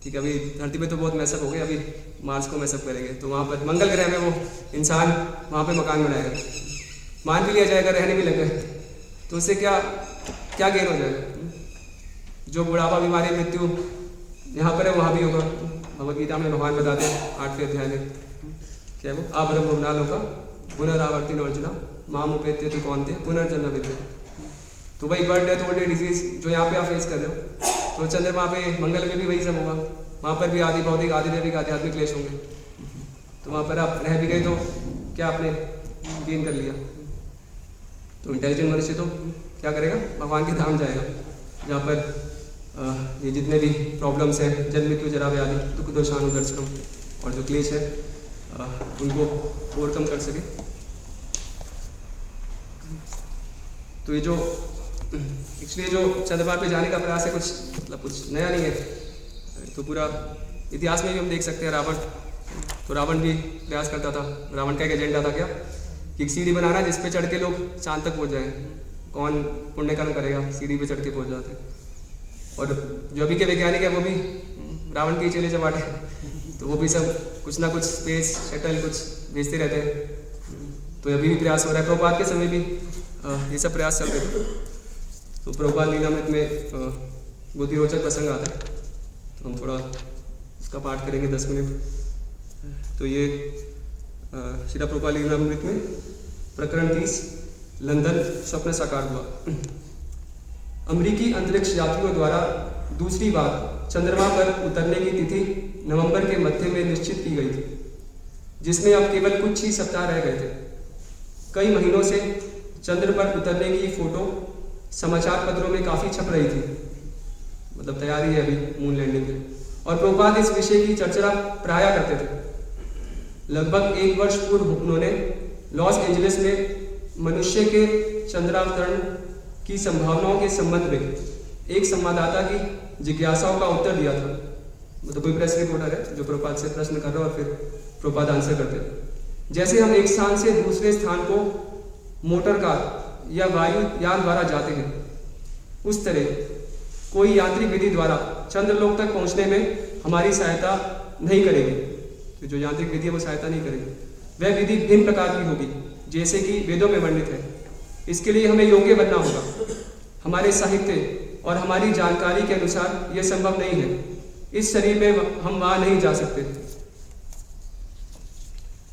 A: ठीक है, अभी धरती पे तो बहुत मैसअप हो गया, अभी मार्स को मैसअप करेंगे, तो वहाँ पर मंगल ग्रह में वो इंसान वहाँ पे मकान बनाएगा। मान भी लिया जाएगा, रहने भी लग गए, तो उससे क्या क्या गेन हो जाएगा? जो बुढ़ापा, बीमारी, मृत्यु यहाँ पर है वहाँ भी होगा। भगवद गीता में भगवान बताते हैं 8वें अध्याय में, क्या वो आभरम भुवनालों का पुनरावर्ती अर्जुना माम उपेत्य तो कौनते पुनर्जन्म विद्यते। तो वही birth, death, old age, disease जो यहाँ पे आप फेस कर रहे हो, तो चंद्रमा पे, मंगल में भी वही सब होगा। वहाँ पर भी आदि भौतिक, आदि दैविक, आध्यात्मिक क्लेश होंगे। तो वहाँ पर आप रह भी गए तो क्या आपने गेन कर लिया? तो इंटेलिजेंट मनुष्य तो क्या करेगा? भगवान के धाम जाएगा, जहाँ पर ये जितने भी प्रॉब्लम्स हैं, जन्म मृत्यु जरा व्याधि दुख दोषानु दर्शनम, और जो क्लेश है उनको ओवरकम कर सके। तो ये जो एक्चुअली जो चंद्रमा पे जाने का प्रयास है, कुछ मतलब कुछ नया नहीं है। तो पूरा इतिहास में भी हम देख सकते हैं, रावण, तो रावण भी प्रयास करता था। रावण का एक एजेंडा था क्या, कि एक सीढ़ी बनाना जिस पे चढ़ के लोग चांद तक पहुंच जाए। कौन पुण्य कर्म करेगा, सीढ़ी पे चढ़ के पहुंच जाते। और जो अभी के वैज्ञानिक है वो भी रावण के चेले चमाटे, तो वो भी सब कुछ ना कुछ स्पेस शटल कुछ भेजते रहते हैं। तो अभी भी प्रयास हो रहा है। प्रभुपाद के समय भी ये सब प्रयास चल रहे थे। तो प्रभुपाद लीलामृत में बहुत ही रोचक प्रसंग आता है, तो हम थोड़ा इसका पाठ करेंगे 10 मिनट। तो ये श्रीला प्रभुपाद लीलामृत में प्रकरण 30, लंदन स्वप्न साकार हुआ। अमेरिकी अंतरिक्ष यात्रियों द्वारा दूसरी बार चंद्रमा पर उतरने की तिथि नवंबर के मध्य में निश्चित की गई थी, जिसमें अब केवल कुछ ही सप्ताह रह गए थे। कई महीनों से चंद्र पर उतरने की फोटो समाचार पत्रों में काफ़ी छप रही थी, मतलब तैयारी है अभी मून लैंडिंग के लिए। और प्रभुपाद इस विषय की चर्चा प्रायः करते थे। लगभग 1 वर्ष पूर्व उन्होंने लॉस एंजलिस में मनुष्य के चंद्रावतरण की संभावनाओं के संबंध में एक संवाददाता की जिज्ञासाओं का उत्तर दिया था। मतलब कोई प्रेस रिपोर्टर है जो प्रभुपाद से प्रश्न कर रहा है और फिर प्रभुपाद आंसर करते हैं। जैसे हम एक स्थान से दूसरे स्थान को मोटर कार या वायुयान द्वारा जाते हैं, उस तरह कोई यांत्रिक विधि द्वारा चंद्रलोक तक पहुंचने में हमारी सहायता नहीं करेगी। तो जो यांत्रिक विधि है वो सहायता नहीं करेगी। वह विधि भिन्न प्रकार की होगी, जैसे कि वेदों में वर्णित है। इसके लिए हमें योग्य बनना होगा। हमारे साहित्य और हमारी जानकारी के अनुसार यह संभव नहीं है। इस शरीर में हम वहां नहीं जा सकते।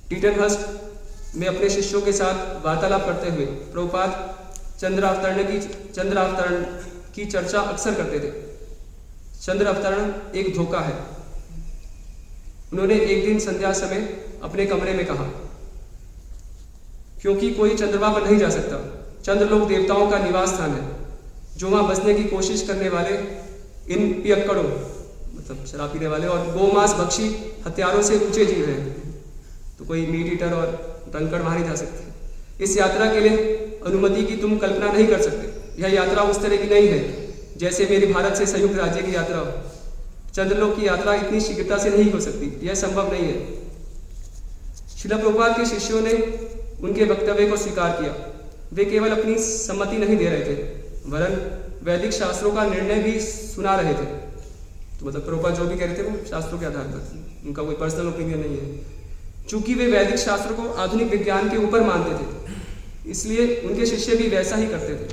A: टीटनहर्स्ट में अपने शिष्यों के साथ वार्तालाप करते हुए प्रभुपाद चंद्रावतरण की चर्चा अक्सर करते थे। चंद्र अवतरण एक धोखा है, उन्होंने एक दिन संध्या समय अपने कमरे में कहा, क्योंकि कोई चंद्रमा पर नहीं जा सकता। चंद्रलोक देवताओं का निवास स्थान है, जो वहां बसने की कोशिश करने वाले इन पियक्कड़ों, मतलब शराब पीने वाले और गोमांस भक्षी हत्यारों से ऊंचे जीव हैं। तो कोई मीट ईटर और ड्रंकर्ड वहां नहीं जा सकते। इस यात्रा के लिए अनुमति की तुम कल्पना नहीं कर सकते। यह यात्रा उस तरह की नहीं है जैसे मेरी भारत से संयुक्त राज्य की यात्रा हो। चंद्रलोक की यात्रा इतनी शीघ्रता से नहीं हो सकती, यह संभव नहीं है। श्रील प्रभुपाद के शिष्यों ने उनके वक्तव्य को स्वीकार किया। वे केवल अपनी सम्मति नहीं दे रहे थे, वरन वैदिक शास्त्रों का निर्णय भी सुना रहे थे। तो मतलब प्रभुपाद जो भी कह रहे थे वो शास्त्रों के आधार पर, उनका कोई पर्सनल ओपिनियन नहीं है। चूंकि वे वैदिक शास्त्रों को आधुनिक विज्ञान के ऊपर मानते थे, इसलिए उनके शिष्य भी वैसा ही करते थे।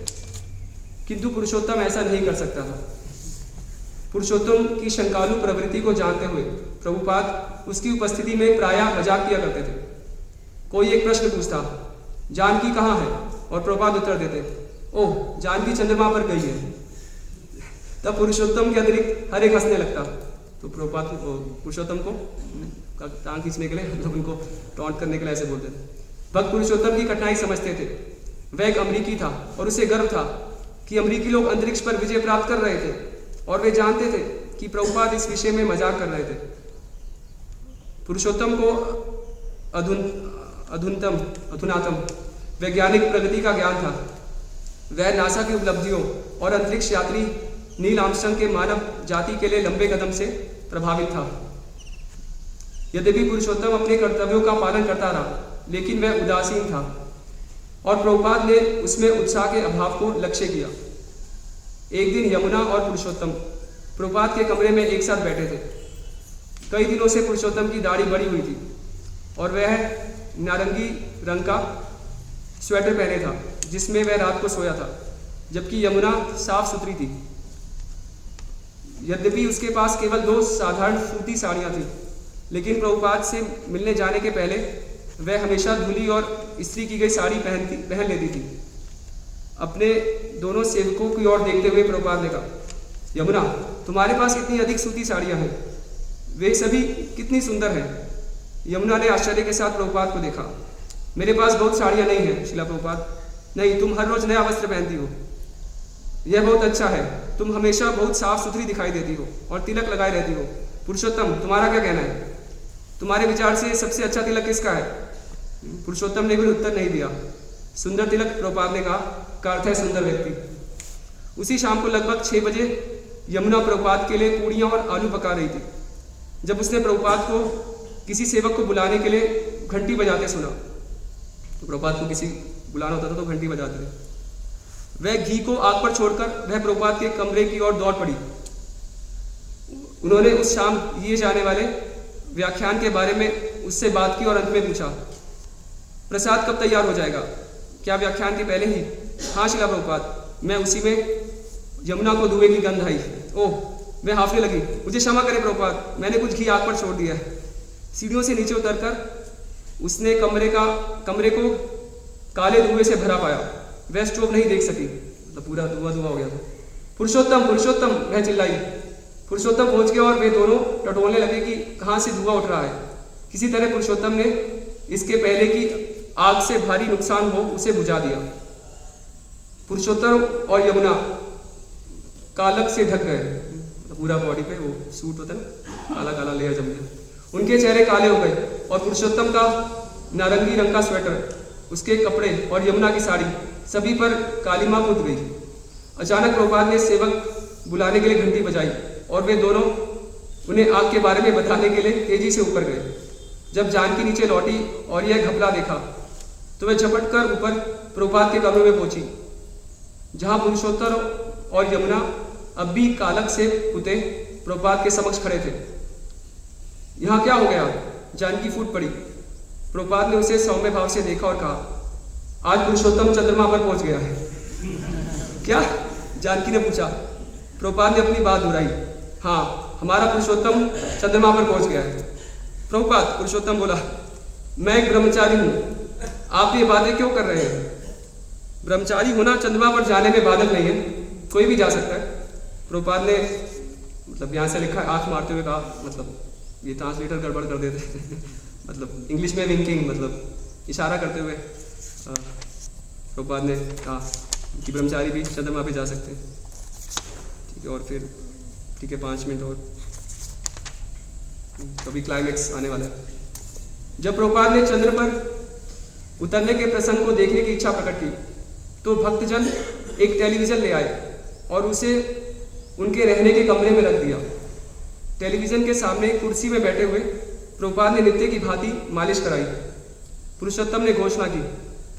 A: किंतु पुरुषोत्तम ऐसा नहीं कर सकता था। पुरुषोत्तम की शंकालु प्रवृत्ति को जानते हुए प्रभुपाद उसकी उपस्थिति में प्रायः मजाक किया करते थे। कोई एक प्रश्न पूछता, जानकी कहाँ है? और प्रभुपाद उत्तर देते, ओह जानकी चंद्रमा पर गई है। तब पुरुषोत्तम के अतिरिक्त हर एक हंसने लगता। तो प्रभुपाद पुरुषोत्तम को टांग खींचने के लिए, मतलब उनको टॉन्ट करने के लिए ऐसे बोलते थे। भक्त पुरुषोत्तम की कठिनाई समझते थे। वह एक अमरीकी था और उसे गर्व था कि अमरीकी लोग अंतरिक्ष पर विजय प्राप्त कर रहे थे, और वे जानते थे कि प्रभुपाद इस विषय में मजाक कर रहे थे। पुरुषोत्तम को अधुनातम वैज्ञानिक प्रगति का ज्ञान था। वह नासा की उपलब्धियों और अंतरिक्ष यात्री नील आर्मस्ट्रांग के मानव जाति के लिए लंबे कदम से प्रभावित था। यद्यपि पुरुषोत्तम अपने कर्तव्यों का पालन करता रहा, लेकिन वह उदासीन था और प्रभुपाद ने उसमें उत्साह के अभाव को लक्ष्य किया। एक दिन यमुना और पुरुषोत्तम प्रभुपाद के कमरे में एक साथ बैठे थे। कई दिनों से पुरुषोत्तम की दाढ़ी बड़ी हुई थी और वह नारंगी रंग का स्वेटर पहने था जिसमें वह रात को सोया था, जबकि यमुना साफ सुथरी थी। यद्यपि उसके पास केवल 2 साधारण सूती साड़ियाँ थीं, लेकिन प्रभुपाद से मिलने जाने के पहले वह हमेशा धुली और इस्त्री की गई साड़ी पहन लेती थी। अपने दोनों सेवकों की ओर देखते हुए प्रभुपाद ने कहा, यमुना, तुम्हारे पास इतनी अधिक सूती साड़ियाँ हैं, वे सभी कितनी सुंदर हैं। यमुना ने आश्चर्य के साथ प्रभुपाद को देखा। मेरे पास बहुत साड़ियाँ नहीं हैं शिला प्रभुपाद। नहीं, तुम हर रोज नया वस्त्र पहनती हो, यह बहुत अच्छा है। तुम हमेशा बहुत साफ सुथरी दिखाई देती हो और तिलक लगाए रहती हो। पुरुषोत्तम, तुम्हारा क्या कहना है? तुम्हारे विचार से सबसे अच्छा तिलक किसका है? पुरुषोत्तम ने भी उत्तर नहीं दिया। सुंदर तिलक, प्रभुपाद ने कहा, का अर्थ है सुंदर व्यक्ति। उसी शाम को लगभग 6 बजे यमुना प्रभुपाद के लिए पूड़ियाँ और आलू पका रही थी जब उसने प्रभुपाद को किसी सेवक को बुलाने के लिए घंटी बजाते सुना। तो प्रभुपाद को किसी बुलाना होता था तो घंटी बजाते थे। वह घी को आग पर छोड़कर वह प्रभुपाद के कमरे की ओर दौड़ पड़ी। उन्होंने उस शाम दिए जाने वाले व्याख्यान के बारे में उससे बात की और अंत में पूछा, प्रसाद कब तैयार हो जाएगा? क्या व्याख्यान के पहले ही? हाँ शिला प्रभुपाद, मैं उसी में। यमुना को धुएं की गंध आई। ओह, मैं हाफने लगी। मुझे क्षमा करें प्रभुपाद, मैंने कुछ घी आग पर छोड़ दिया है। सीढ़ियों से नीचे उतरकर उसने कमरे को काले धुएं से भरा पाया। वह स्टोव नहीं देख सकी, मतलब पूरा धुआं हो गया था। पुरुषोत्तम, पुरुषोत्तम, वह चिल्लाई। पुरुषोत्तम पहुंच गया और वे दोनों टटोलने लगे कि कहाँ से धुआं उठ रहा है। किसी तरह पुरुषोत्तम ने इसके पहले कि आग से भारी नुकसान हो उसे बुझा दिया। पुरुषोत्तम और यमुना कालक से ढक गए। पूरा बॉडी पे वो सूट होता है ना, काला काला लेयर जम गया। उनके चेहरे काले हो गए और पुरुषोत्तम का नारंगी रंग का स्वेटर, उसके कपड़े और यमुना की साड़ी सभी पर कालीमा कूद गई। अचानक प्रभुपाद ने सेवक बुलाने के लिए घंटी बजाई और वे दोनों उन्हें आग के बारे में बताने के लिए तेजी से ऊपर गए। जब जानकी नीचे लौटी और यह घपला देखा तो वह झपट कर ऊपर प्रभुपाद के कमरे में पहुंची, जहां पुरुषोत्तम और यमुना अब भी कालक से पुते प्रभुपाद के समक्ष खड़े थे। यहाँ क्या हो गया? जानकी फूट पड़ी। प्रभुपाद ने उसे सौम्य भाव से देखा और कहा, आज पुरुषोत्तम चंद्रमा पर पहुंच गया है। क्या? जानकी ने पूछा। प्रभुपाद ने अपनी बात दोहराई। हाँ, हमारा पुरुषोत्तम चंद्रमा पर पहुंच गया है। प्रभुपाद, पुरुषोत्तम बोला, मैं एक ब्रह्मचारी हूँ, आप ये बातें क्यों कर रहे हैं? ब्रह्मचारी होना चंद्रमा पर जाने में बाधक नहीं है, कोई भी जा सकता है। प्रभुपाद ने मतलब यहाँ से लिखा, आंख मारते हुए कहा, मतलब ये ट्रांसलेटर गड़बड़ कर देते मतलब इंग्लिश में विंकिंग, मतलब इशारा करते हुए प्रभुपाद ने कहा कि ब्रह्मचारी भी चंद्रमा पे जा सकते हैं। ठीक है, और फिर ठीक है 5 मिनट और, कभी क्लाइमेक्स आने वाला है। जब प्रभुपाद ने चंद्र पर उतरने के प्रसंग को देखने की इच्छा प्रकट की तो भक्तजन एक टेलीविज़न ले आए और उसे उनके रहने के कमरे में रख दिया। टेलीविज़न के सामने कुर्सी में बैठे हुए प्रभुपाद ने नित्य की भांति मालिश कराई। पुरुषोत्तम ने घोषणा की,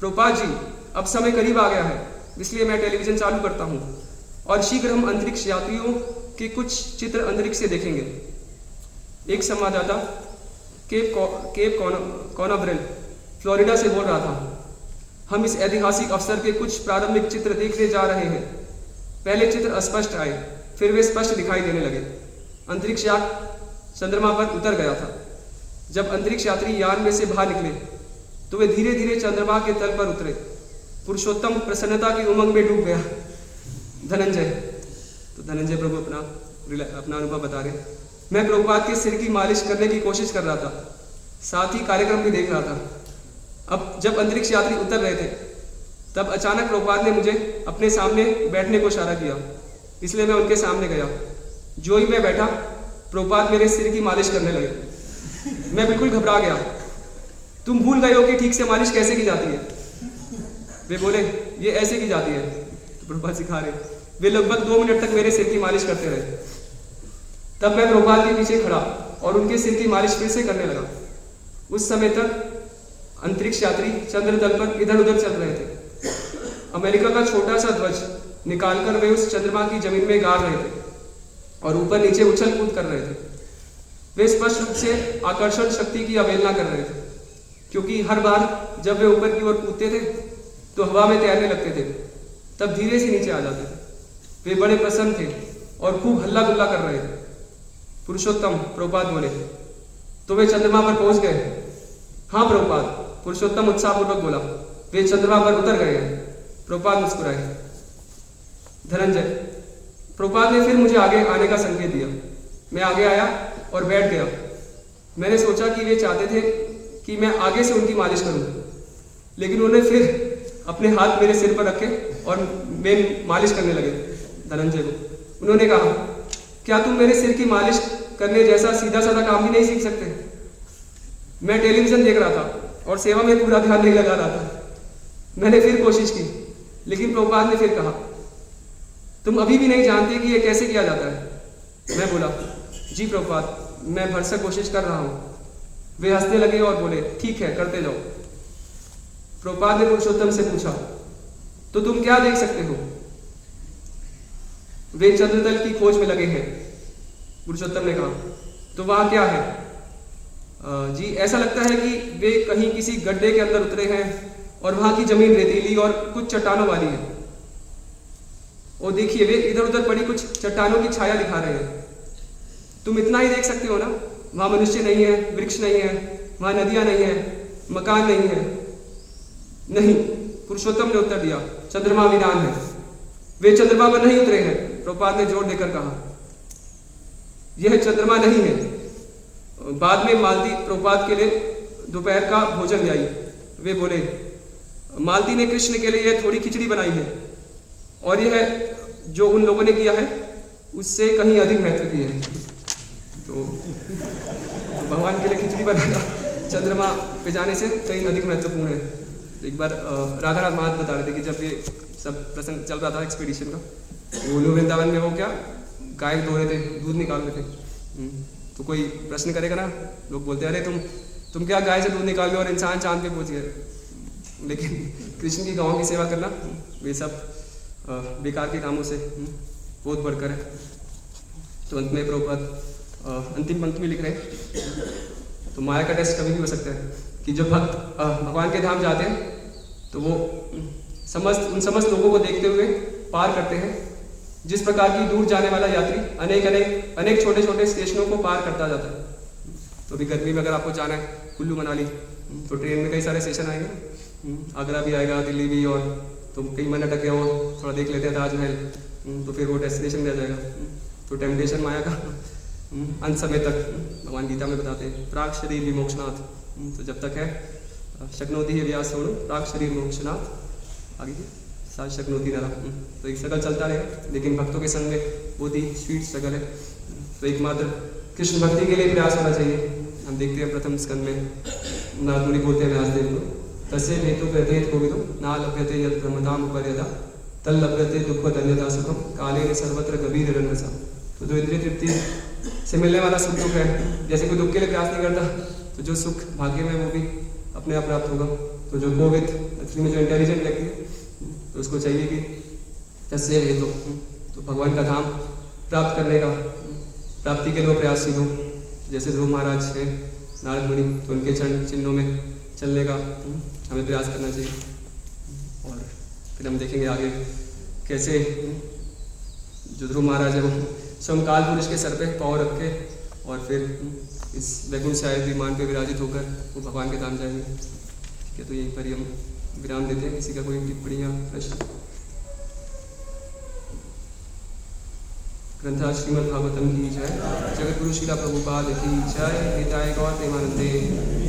A: प्रभुपाद जी, अब समय करीब आ गया है, इसलिए मैं टेलीविज़न चालू करता हूँ और शीघ्र हम अंतरिक्ष यात्रियों के कुछ चित्र अंतरिक्ष से देखेंगे। एक संवाददाता केप कॉनावरेल, फ्लोरिडा से बोल रहा था। हम इस ऐतिहासिक अवसर के कुछ प्रारंभिक चित्र देखने जा रहे हैं। पहले चित्र अस्पष्ट आए, फिर वे स्पष्ट दिखाई देने लगे। अंतरिक्ष यान चंद्रमा पर उतर गया था। जब अंतरिक्ष यात्री यान में से बाहर निकले तो वे धीरे धीरे चंद्रमा के तल पर उतरे। पुरुषोत्तम प्रसन्नता की उमंग में डूब गया। धनंजय, तो धनंजय प्रभु अपना अनुभव बता रहे, मैं प्रभुपाद के सिर की मालिश करने की कोशिश कर रहा था, साथ ही कार्यक्रम भी देख रहा था। अब जब अंतरिक्ष यात्री उतर रहे थे तब अचानक प्रभुपाद ने मुझे अपने सामने बैठने को इशारा किया, इसलिए मैं उनके सामने गया। जो ही मैं बैठा प्रभुपाद मेरे सिर की मालिश करने लगे। मैं बिल्कुल घबरा गया। तुम भूल गए हो कि ठीक से मालिश कैसे की जाती है? वे बोले, ये ऐसे की जाती है। तो प्रभुपाद सिखा रहे। वे लगभग 2 मिनट तक मेरे सिर की मालिश करते रहे। तब मैं प्रभुपाद के पीछे खड़ा और उनके सिर की मालिश फिर से करने लगा। उस समय तक अंतरिक्ष यात्री चंद्र तल पर इधर उधर चल रहे थे। अमेरिका का छोटा सा ध्वज निकालकर वे उस चंद्रमा की जमीन में गाड़ रहे थे और ऊपर नीचे उछल कूद कर रहे थे। वे स्पष्ट रूप से आकर्षण शक्ति की अवहेलना कर रहे थे, क्योंकि हर बार जब वे ऊपर की ओर कूदते थे तो हवा में तैरने लगते थे, तब धीरे से नीचे आ जाते थे। वे बड़े प्रसन्न थे और खूब हल्ला गुल्ला कर रहे थे। पुरुषोत्तम, प्रभुपाद बोले, तो वे चंद्रमा पर पहुंच गए? हाँ प्रभुपाद, पुरुषोत्तम उत्साहपूर्वक बोला, वे चंद्रमा पर उतर गए हैं। प्रभुपाद मुस्कुराए। धनंजय, प्रभुपाद ने फिर मुझे आगे आने का संकेत दिया। मैं आगे आया और बैठ गया। मैंने सोचा कि वे चाहते थे कि मैं आगे से उनकी मालिश करूं, लेकिन उन्होंने फिर अपने हाथ मेरे सिर पर रखे और मैं मालिश करने लगे। धनंजय को उन्होंने कहा, क्या तुम मेरे सिर की मालिश करने जैसा सीधा साधा काम भी नहीं सीख सकते? मैं टेलीविजन देख रहा था और सेवा में पूरा ध्यान नहीं लगा रहा था। मैंने फिर कोशिश की, लेकिन प्रभुपाद ने फिर कहा, तुम अभी भी नहीं जानते कि यह कैसे किया जाता है? मैं बोला, जी प्रभुपाद, मैं भरसक कोशिश कर रहा हूं। वे हंसने लगे और बोले, ठीक है, करते जाओ। प्रभुपाद ने पुरुषोत्तम से पूछा, तो तुम क्या देख सकते हो? वे चंद्रतल की खोज में लगे हैं। पुरुषोत्तम ने कहा, तो वहां क्या है? जी, ऐसा लगता है कि वे कहीं किसी गड्ढे के अंदर उतरे हैं और वहां की जमीन रेतीली और कुछ चट्टानों वाली है। और देखिए, वे इधर उधर पड़ी कुछ चट्टानों की छाया दिखा रहे हैं। तुम इतना ही देख सकते हो ना? वहां मनुष्य नहीं है, वृक्ष नहीं है, वहां नदियां नहीं है, मकान नहीं है। नहीं, पुरुषोत्तम ने उत्तर दिया, चंद्रमा वीरान है। वे चंद्रमा पर नहीं उतरे हैं। प्रभुपाद ने जोर देकर कहा, यह चंद्रमा नहीं है। बाद में मालती प्रभुपाद के लिए दोपहर का भोजन ले आई। वे बोले, मालती ने कृष्ण के लिए थोड़ी खिचड़ी बनाई है और यह जो उन लोगों ने किया है उससे कहीं अधिक महत्व की है। तो भगवान के लिए खिचड़ी बनाना चंद्रमा पे जाने से कहीं अधिक महत्वपूर्ण है। एक बार राधानाथ महाराज बता रहे थे कि जब ये सब प्रसंग चल रहा था एक्सपीडिशन का, गोलू वृंदावन में वो क्या गाय धो रहे थे, दूध निकाल रहे थे। तो कोई प्रश्न करेगा ना, लोग बोलते हैं, अरे तुम क्या गाय से दूध निकाल रहे हो और इंसान चांद पे पहुंच गए। लेकिन कृष्ण की गाँव की सेवा करना वे सब बेकार के कामों से बहुत बढ़कर है। तो अंत में प्रभुपाद अंतिम पंक्ति में लिख रहे हैं, तो माया का टेस्ट कभी भी हो सकता है कि जब भक्त भगवान के धाम जाते हैं तो वो उन समस्त लोगों को देखते हुए पार करते हैं, जिस प्रकार की दूर जाने वाला यात्री अनेक छोटे छोटे स्टेशनों को पार करता जाता है। तो अभी गर्मी में अगर आपको जाना है कुल्लू मनाली, तो ट्रेन में कई सारे स्टेशन आएंगे, आगरा भी आएगा, दिल्ली भी, और तो कई मन अटक गया हो, थोड़ा देख लेते हैं ताजमहल, तो फिर वो डेस्टिनेशन में आ जाएगा। तो टेम्पटेशन माया का अंत समय तक भगवान गीता में बताते हैं, प्राक शरीर विमोक्षनाथ। तो जब तक है शक्नोति ही व्यास होनो प्राक शरीर मोक्षनाथ, आगे साथ शक्नोति नरा। तो एक स्ट्रगल चलता रहेगा, लेकिन भक्तों के संग में बहुत ही स्वीट स्ट्रगल है। तो एकमात्र कृष्ण भक्ति के लिए प्रयास होना चाहिए। हम देखते हैं प्रथम स्कंद में नाथ मुनि बोलते हैं व्यासदेव को, तस्य हेतु व्यथेत कोविदो ना लभ्यते यद ब्रह्मताम उपर्यदा तल लभ्यते दुख धन्यता सुखम काले सर्वत्र गभीर रनसा। तो जो इंद्रिय तृप्ति से मिलने वाला सुख दुख है, जैसे कोई दुख के लिए प्रयास नहीं करता तो जो सुख भाग्य में वो भी अपने आप प्राप्त होगा। तो जो गोविद एक्चुअली में जो इंटेलिजेंट व्यक्ति है तो उसको चाहिए कि तस्य हेतु, तो भगवान का धाम प्राप्त करने का प्राप्ति के लिए प्रयासशील हो। जैसे ध्रुव महाराज है, नारद मुनि, तो उनके चरण चिन्हों में चलने का हमें प्रयास करना चाहिए। और फिर हम देखेंगे आगे कैसे जो ध्रुव महाराज है वो स्वयं काल पुरुष के सर पे पाँव रख के और फिर इस वैकुंठ शायद विमान पे विराजित होकर वो भगवान के धाम जाएंगे। ठीक है, तो यहीं पर ही हम विराम देते हैं। किसी का कोई टिप्पणी या प्रश्न? ग्रंथ श्रीमद् भागवतम की जय। जगत गुरु श्रीला प्रभुपाद की जय। निताय गौर प्रेमानंदे।